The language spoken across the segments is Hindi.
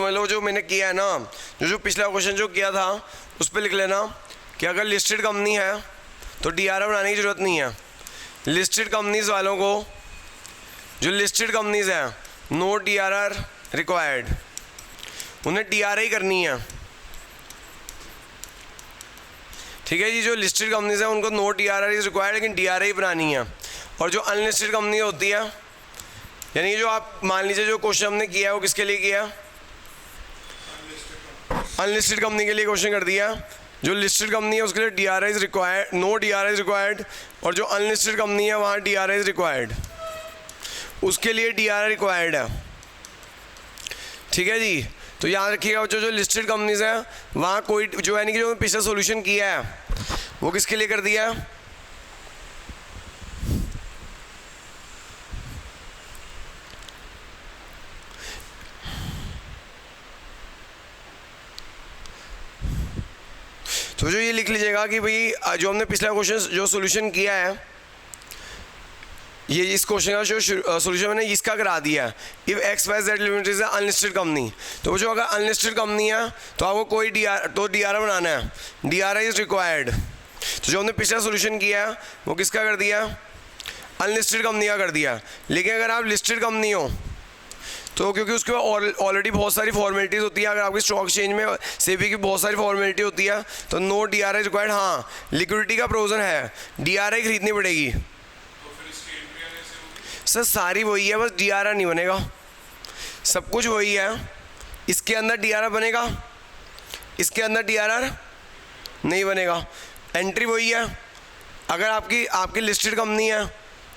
समझ लो जो मैंने किया है ना, जो पिछला क्वेश्चन जो किया था उस पर लिख लेना कि अगर लिस्टेड कंपनी है तो DRR बनाने की ज़रूरत नहीं है। लिस्टेड कंपनीज वालों को, जो लिस्टेड कंपनीज हैं, नो DRR रिक्वायर्ड, उन्हें DRI करनी है। ठीक है जी, जो लिस्टेड कंपनीज हैं उनको नो DRR इज रिक्वायर्ड, लेकिन DRI बनानी है। और जो अनलिस्टेड कंपनी होती है, यानी जो आप मान लीजिए जो क्वेश्चन हमने किया है वो किसके लिए किया, अनलिस्टेड कंपनी के लिए क्वेश्चन कर दिया। जो लिस्टेड कंपनी है उसके लिए DRI is required, no DRI is required, और जो अनलिस्टेड कंपनी है वहाँ DRI इज रिक्वायर्ड, उसके लिए DRI रिक्वायर्ड है। ठीक है जी, तो याद रखिएगा बच्चों, जो लिस्टेड कंपनीज हैं वहाँ कोई जो है कि जो पिछला सॉल्यूशन किया है वो किसके लिए कर दिया है, तो जो ये लिख लीजिएगा कि भाई जो हमने पिछला क्वेश्चन जो सॉल्यूशन किया है, ये इस क्वेश्चन का जो सॉल्यूशन मैंने इसका करा दिया है। If XYZ limited is unlisted company, तो जो अगर अनलिस्टेड कंपनी है तो आपको कोई DRI बनाना है, DRI इज रिक्वायर्ड। तो जो हमने पिछला सॉल्यूशन किया है वो किसका कर दिया, अनलिस्टेड कंपनी का कर दिया। लेकिन अगर आप लिस्टेड कंपनी हो तो क्योंकि उसके बाद ऑलरेडी बहुत सारी फॉर्मेलिटीज़ होती है, अगर आपकी स्टॉक एक्सचेंज में सेबी की बहुत सारी फॉर्मेलिटी होती है तो नो DRI रिक्वायर्ड। हाँ, लिक्विडिटी का प्रोविजन है, DRI खरीदनी पड़ेगी। सर सारी वही है, बस DRI नहीं बनेगा, सब कुछ वही है। इसके अंदर DRI बनेगा, इसके अंदर DRI नहीं बनेगा। एंट्री वही है, अगर आपकी लिस्टेड कंपनी है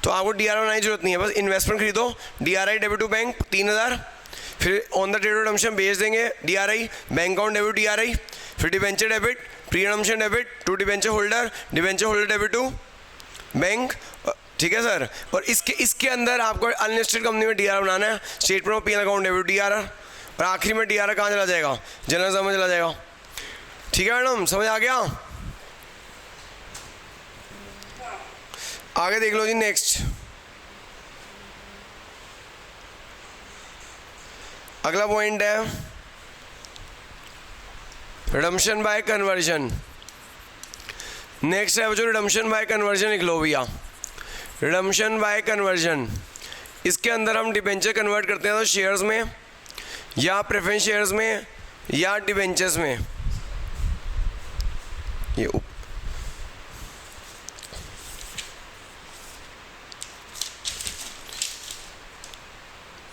तो आपको DRI बनाने की जरूरत नहीं है, बस इन्वेस्टमेंट खरीदो, DRI डेबिट टू बैंक 3000, फिर on the date of redemption बेच देंगे DRI, bank account debit DRI, फिर debenture debit, pre redemption debit to debenture holder debit to bank. ठीक है सर, और इसके अंदर आपको अनलिस्टेड कंपनी में DRI बनाना है, statement of P and L account debit DRI, और आखिरी में DRI कहाँ चला जाएगा, जनरल समझ चला जाएगा। ठीक है मैडम, समझ आ गया? आगे देख लो जी, नेक्स्ट अगला पॉइंट है रिडम्पशन बाय कन्वर्जन। नेक्स्ट है जो रिडम्पशन बाय कन्वर्जन, लिख लो भैया, रिडम्पशन बाय कन्वर्जन। इसके अंदर हम डिबेंचर कन्वर्ट करते हैं तो शेयर्स में या प्रेफरेंस शेयर्स में या डिबेंचर्स में। ये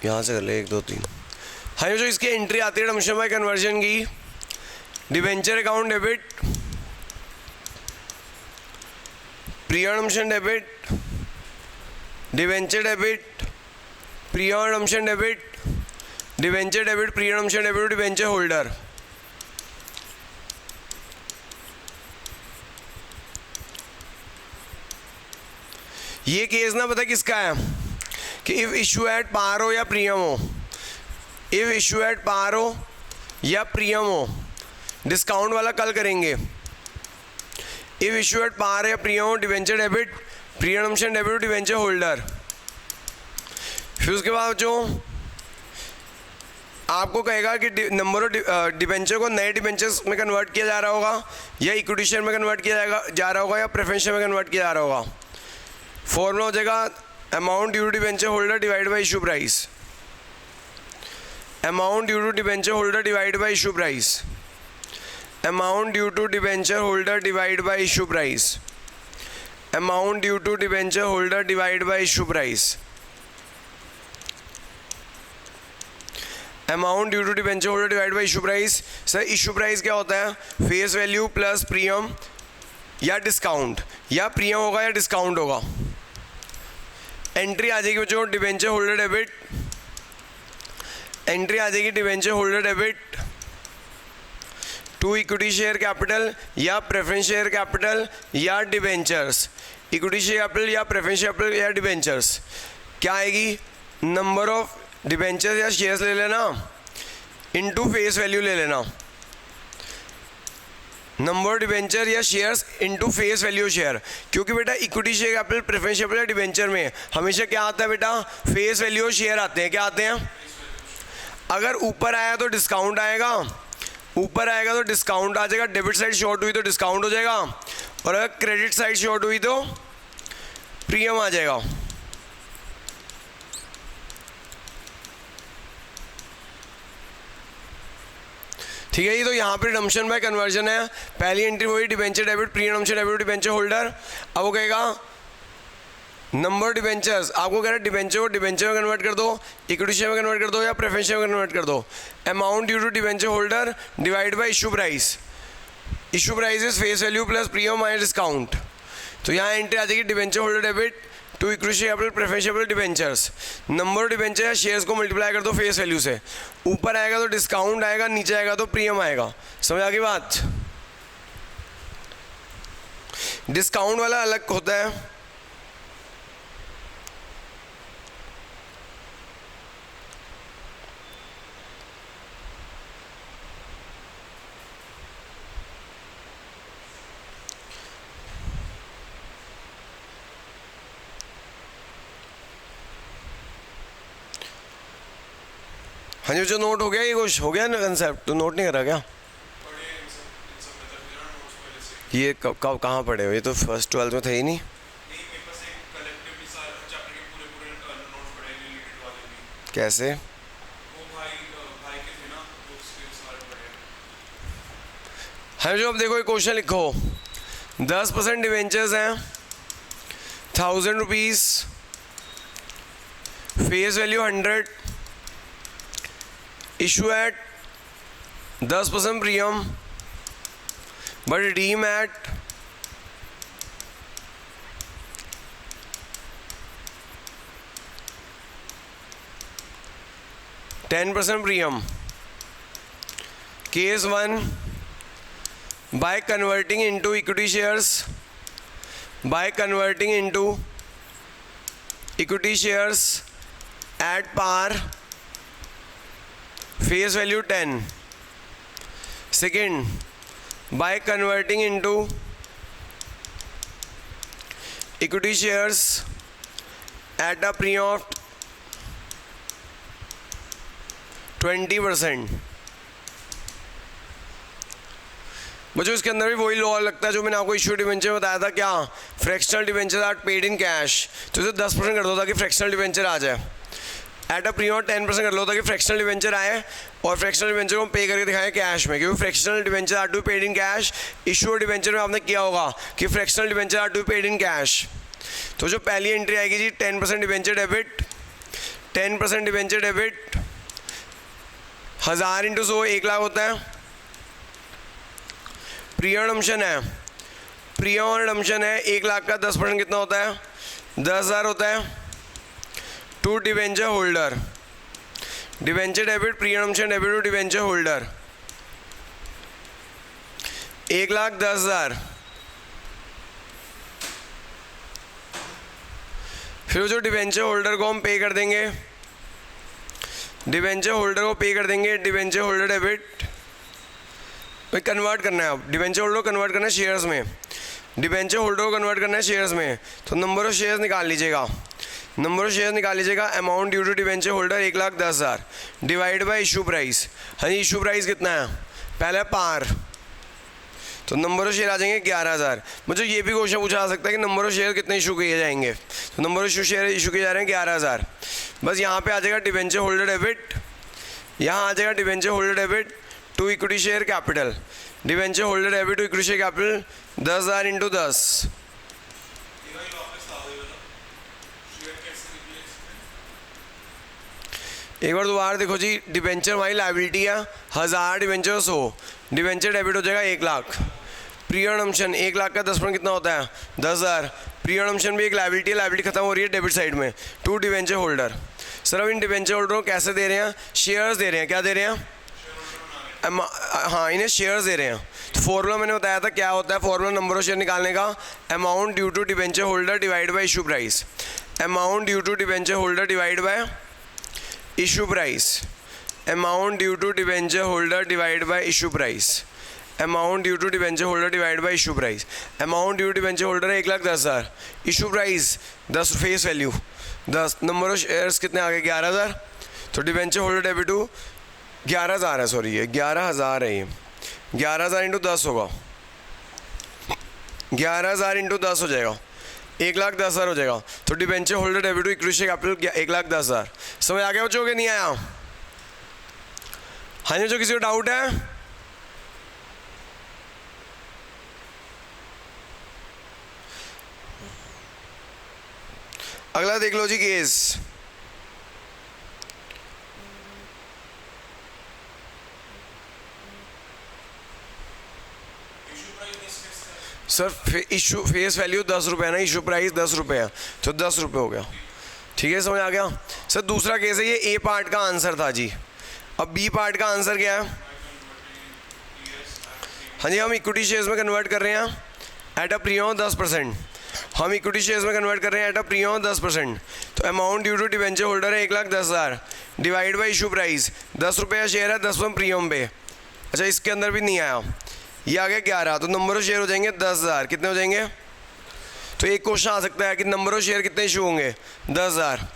यहाँ से कर ले 1 2 3। हाँ, जो इसकी एंट्री आती है रिडम्पशन बाय कन्वर्जन की, debenture account debit, pre redemption debit, debenture debit, pre redemption debit, debenture debit, pre redemption debit, debenture holder. ये केस ना पता किसका है कि इफ इशू एट पार हो या प्रीमियम हो, इफ इशू एट पार हो या प्रीमियम हो, डिस्काउंट वाला कल करेंगे। इफ इशू एट पार या प्रीमियम हो, debenture debit, pre redemption debit, debenture holder. फिर उसके बाद जो आपको कहेगा कि नंबर ऑफ डिबेंचर को नए डिबेंचर्स में कन्वर्ट किया जा रहा होगा या इक्विटी शेयर में कन्वर्ट किया जा रहा होगा या प्रेफरेंस शेयर में कन्वर्ट किया जा रहा होगा। फॉर्मूला हो जाएगा amount due to debenture holder divide by issue price, amount due to debenture holder divide by issue price, amount due to debenture holder divide by issue price, amount due to debenture holder divide by issue price, amount due to debenture holder divide by issue price. Sir issue price क्या होता है, फेस वैल्यू प्लस प्रीमियम या डिस्काउंट, या प्रीमियम होगा या डिस्काउंट होगा। एंट्री आ जाएगी बच्चों डिबेंचर होल्डर डेबिट, एंट्री आ जाएगी debenture holder debit to equity share capital या प्रेफरेंस शेयर कैपिटल या डिबेंचर्स, इक्विटी शेयर कैपिटल या प्रेफरेंस शेयर कैपिटल या डिबेंचर्स। क्या आएगी, नंबर ऑफ डिबेंचर्स या शेयर्स ले लेना इनटू फेस वैल्यू ले लेना, नंबर डिबेंचर या shares into face value share. क्योंकि बेटा equity share capital, preference capital या डिबेंचर में हमेशा क्या आता है बेटा, फेस वैल्यू शेयर आते हैं। क्या आते हैं, अगर ऊपर आया तो डिस्काउंट आएगा, ऊपर आएगा तो डिस्काउंट आ जाएगा, डेबिट साइड शॉर्ट हुई तो डिस्काउंट हो जाएगा, और अगर क्रेडिट साइड शॉर्ट हुई तो प्रीमियम आ जाएगा। ठीक है, ये तो यहाँ पे रिडम्पशन बाय कन्वर्जन है। पहली एंट्री वही debenture debit, pre redemption debit debenture holder. अब वो कहेगा नंबर डिबेंचर्स, आपको कह रहा है डिबेंचर को डिबेंचर में कन्वर्ट कर दो, इक्विटी शेयर में कन्वर्ट कर दो या प्रेफरेंस शेयर में कन्वर्ट कर दो। Amount due to debenture holder divide by issue price, issue price is face value plus premium minus discount. तो यहाँ एंट्री आ जाएगी debenture holder debit to equity share capital preference share debentures. Number debenture या शेयर्स को मल्टीप्लाई कर दो फेस वैल्यू से, ऊपर आएगा तो डिस्काउंट आएगा, नीचे आएगा तो प्रीमियम आएगा। समझ आ गई बात? डिस्काउंट वाला अलग होता है, हाँ जी। जो नोट हो गया, ये कुछ हो गया ना कंसेप्ट, तो नोट नहीं करा क्या? ये कब कहाँ पढ़े हो? ये तो फर्स्ट 12th में थे ही नहीं। कैसे? हाँ जो अब देखो ये क्वेश्चन लिखो, 10% डिवेंचर्स हैं, 1000 rupees, face value 100, issue at 10% premium but redeem at 10% premium. Case 1, by converting into equity shares, by converting into equity shares at par, face value 10. Second, by converting into equity shares at a premium of 20%. मुझे इसके अंदर भी वही लॉ लगता है जो मैंने आपको इश्यू डिवेंचर बताया था, क्या fractional debenture are paid in cash, तो इसे 10% कर दो ताकि फ्रैक्शनल डिवेंचर आ जाए। एट अ प्रीमियम 10% कर लो ताकि फ्रैक्शनल डिवेंचर आए और फ्रैक्शनल डिवेंचर को पे करके दिखाएं कैश में, क्योंकि fractional debenture are to paid in cash. Issue debenture में आपने किया होगा कि fractional debenture are to paid in cash. तो जो पहली एंट्री आएगी जी 10% debenture debit, 10% debenture debit 1000 into 100 1 lakh होता है। प्रीमियम रिडम्पशन है, प्रीमियम रिडम्पशन है 1 लाख का 10% कितना होता है? 10,000 होता है। To debenture holder, debenture debit pre redemption debit to debenture holder 1,10,000। फिर जो डिवेंचर होल्डर को हम पे कर देंगे, डिवेंचर होल्डर को पे कर देंगे डिवेंचर होल्डर डेबिट, भाई कन्वर्ट करना है। अब डिवेंचर होल्डर को कन्वर्ट करना है शेयर्स में, डिवेंचर होल्डर को कन्वर्ट करना है शेयर्स में, तो नंबर ऑफ शेयर्स निकाल लीजिएगा, नंबर ऑफ शेयर निकाल लीजिएगा। Amount due to debenture holder 1,10,000 divide by issue price. हाँ जी, इशू प्राइस कितना है? पहले पार, तो नंबर ऑफ शेयर आ जाएंगे 11,000। मुझे ये भी क्वेश्चन पूछा जा सकता है कि नंबर ऑफ शेयर कितने इशू किए जाएंगे, तो नंबर ऑफ शेयर इशू किए जा रहे हैं 11,000। बस यहाँ पे आ जाएगा डिवेंचर होल्डर डेबिट, यहाँ आ जाएगा debenture holder debit to equity share capital, debenture holder debit to equity share capital 10,000 into 10। एक बार दोबारा देखो जी, डिवेंचर हमारी लाइबिलिटी है 1000 डिवेंचर 100, डिवेंचर डेबिट हो जाएगा 1 लाख। प्री रिडम्पशन 1 लाख का 10% कितना होता है? 10,000। प्री रिडम्पशन भी एक लाइबिलिटी है, लाइबिलिटी खत्म हो रही है डेबिट साइड में। टू डिवेंचर होल्डर, सर अब इन डिवेंचर होल्डर को कैसे दे रहे हैं? शेयर्स दे रहे हैं। क्या दे रहे हैं? हाँ, इन्हें शेयर्स दे रहे हैं। तो फॉर्मूला मैंने बताया था क्या होता है, फॉर्मूला नंबर ऑफ शेयर निकालने का, amount due to debenture holder divide by issue price. Amount due to debenture holder divide by issue price, amount due to debenture holder divide by issue price, amount due to debenture holder divide by issue price. Amount due to debenture holder 1,10,000, issue price 10, face value 10, number of shares कितने आ गए? 11,000। तो डिवेंचर होल्डर डेबिट टू 11,000 है, सॉरी ये 11,000 है, ये 11,000 इंटू 10 होगा, 11,000 इंटू 10 हो जाएगा, 1,10,000 हो जाएगा। तो debenture holder debit to equity share capital 1,10,000। समझ आ गया बच्चों के नहीं आया? हाँ जी, जो किसी को डाउट है? अगला देख लो जी case. Sir issue face value 10 रुपये ना, इशू प्राइस 10 रुपये है, तो 10 रुपये हो गया। ठीक है, समझ आ गया? सर दूसरा केस है, ये ए पार्ट का आंसर था जी। अब बी पार्ट का आंसर क्या है? हाँ जी, हम इक्विटी शेयर्स में कन्वर्ट कर रहे हैं एट अ प्रीमियम 10%। हम इक्विटी शेयर्स में कन्वर्ट कर रहे हैं एट अ प्रीमियम 10%। तो amount due to debenture holder है 1,10,000 डिवाइड बाई इशू प्राइस 10 रुपये का शेयर है 10% प्रीमियम पे। अच्छा, इसके अंदर भी नहीं आया, ये आ गया 11, तो नंबर ऑफ शेयर हो जाएंगे 10,000। कितने हो जाएंगे? तो एक क्वेश्चन आ सकता है कि नंबर ऑफ शेयर कितने इशू होंगे? 10,000।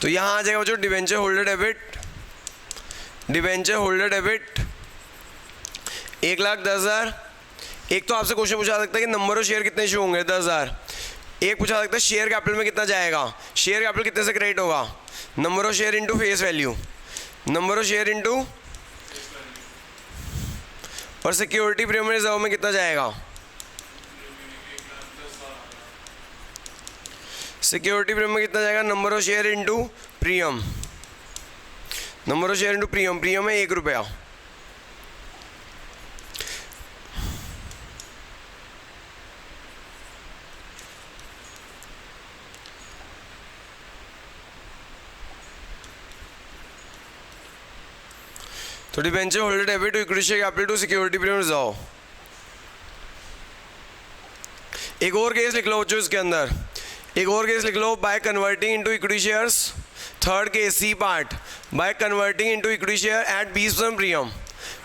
तो यहाँ आ जाएगा जो debenture holder debit, debenture holder debit 1,10,000। एक तो आपसे क्वेश्चन पूछा सकता है कि नंबर ऑफ शेयर कितने इशू होंगे? 10,000। एक पूछा सकता है शेयर कैपिटल में कितना जाएगा, शेयर कैपिटल कितने से क्रेडिट होगा? Number of share into face value, number of share into, और सिक्योरिटी प्रीमियम रिजर्व में कितना जाएगा? सिक्योरिटी प्रीमियम में कितना जाएगा? Number of share into premium, number of share into premium, premium है 1 रुपया। तो debenture holder debit to equity share capital to security premium reserve. एक और केस लिख लो जो इसके अंदर, एक और केस लिख लो, by converting into equity shares. Third case C part, by converting into equity share at 20% premium,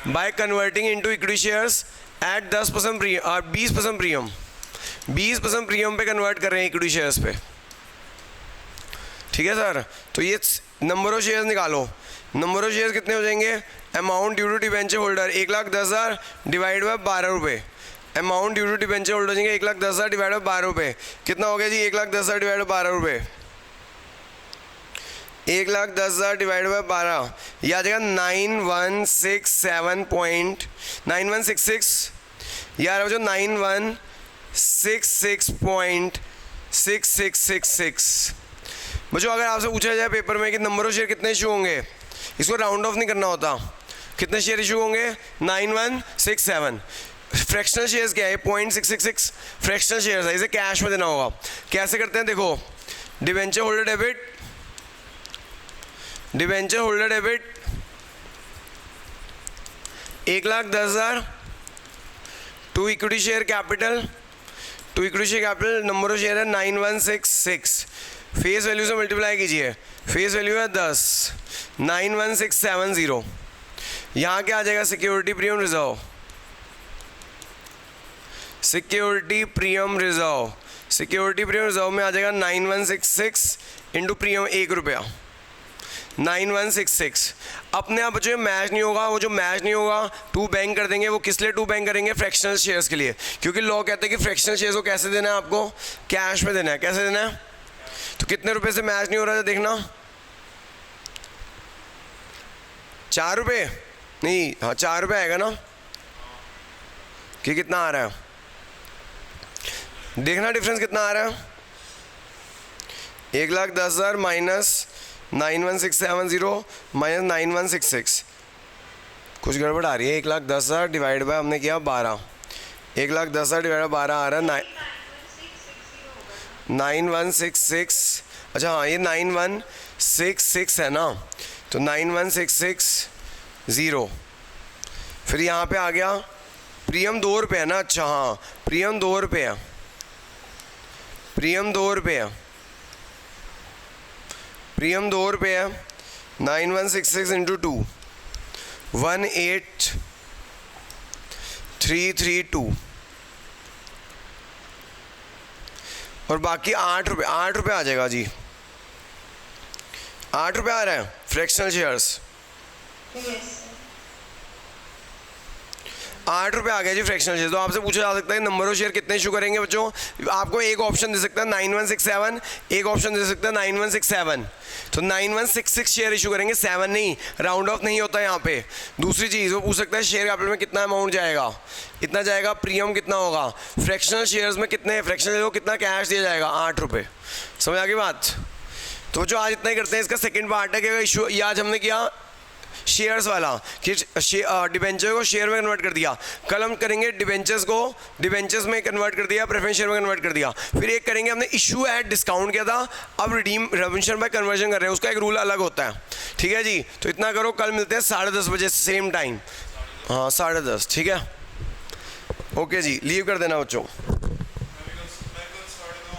by converting into equity shares at 10% premium, 20% premium, 20% premium पे कन्वर्ट कर रहे हैं इक्विटी शेयर्स पे। ठीक है सर, तो ये नंबर ऑफ शेयर्स निकालो, नंबर ऑफ शेयर्स कितने हो जाएंगे? Amount due to debenture holder 1,10,000 divide by 12 रुपये, amount due to debenture holder जाएंगे 1,10,000 डिवाइड बाय 12 रुपये। कितना हो गया जी? 1,10,000 डिवाइड बाय 12 रुपये, 1,10,000 डिवाइड बाय 12, यह आ जाएगा 9166.9166, यार जो 9166.6666। बच्चों अगर आपसे पूछा जाए पेपर में कि नंबर ऑफ शेयर कितने इशू होंगे, इसको राउंड ऑफ नहीं करना होता, कितने शेयर इशू होंगे? 9167। फ्रैक्शनल शेयर्स क्या है? 0.666 फ्रैक्शनल शेयर्स है, इसे कैश में देना होगा। कैसे करते हैं देखो, debenture holder debit, debenture holder debit 1,10,000 to equity share capital, to equity share capital number of share है 9166, फेस वैल्यू से मल्टीप्लाई कीजिए, फेस वैल्यू है 10, 91670। यहाँ क्या आ जाएगा? Security premium reserve, security premium reserve, security premium reserve में आ जाएगा 9166 इंटू प्रीमियम 1 रुपया, 9166। अपने आप बच्चों मैच नहीं होगा, वो जो मैच नहीं होगा टू बैंक कर देंगे। वो किस लिए टू बैंक करेंगे? फ्रैक्शनल शेयर्स के लिए, क्योंकि लॉ कहते हैं कि फ्रैक्शनल शेयर्स को कैसे देना है? आपको कैश में देना है। कैसे देना है? तो कितने रुपए से मैच नहीं हो रहा है देखना, 4 रुपये नहीं, हाँ 4 रुपये आएगा ना, कि कितना आ रहा है देखना, डिफरेंस कितना आ रहा है? 1,10,000 माइनस 91,670 माइनस 9166, कुछ गड़बड़ आ रही है। 1,10,000 डिवाइड बाय हमने किया 12, 1,10,000 डिवाइड बाय 12 आ रहा है 9166। अच्छा हाँ, ये 9166 है ना, तो 9166 फिर यहाँ पे आ गया प्रीमियम 2 रुपये है ना। अच्छा हाँ, प्रीमियम 2 रुपये है, प्रीमियम 2 रुपये है, प्रीमियम 2 रुपये है। 9166 इंटू 2 18332, और बाकी 8 रुपये, 8 रुपये आ जाएगा जी, 8 रुपये आ रहा है फ्रैक्शनल शेयर्स। ₹8 आ गया जी फ्रैक्शनल शेयर। तो आपसे पूछा जा सकता है नंबर ऑफ शेयर कितने इशू करेंगे बच्चों। आपको एक ऑप्शन दे सकता है 9167, एक ऑप्शन दे सकता है 9167। तो 9166 शेयर इशू करेंगे, 7 नहीं, राउंड ऑफ नहीं होता यहाँ पे। दूसरी चीज़ वो पूछ सकता है शेयर कैपिटल में कितना अमाउंट जाएगा, इतना जाएगा, प्रीमियम कितना होगा, फ्रैक्शनल शेयर्स में कितने, फ्रैक्शनल को कितना कैश दिया जाएगा, ₹8। समझ आ गई बात। तो जो आज इतना ही करते हैं, इसका सेकंड पार्ट है कि इशू, ये आज हमने किया शेयर्स वाला कि डिबेंचर को शेयर में कन्वर्ट कर दिया। कल हम करेंगे डिबेंचर्स को डिबेंचर्स में कन्वर्ट कर दिया, प्रेफरेंस शेयर में कन्वर्ट कर दिया। फिर एक करेंगे हमने इशू एट डिस्काउंट किया था, अब रिडीम्पशन बाय कन्वर्जन कर रहे हैं, उसका एक रूल अलग होता है। ठीक है जी। तो इतना करो, कल मिलते हैं 10:30 बजे सेम टाइम। हाँ 10:30, ठीक है। ओके जी, लीव कर देना बच्चों।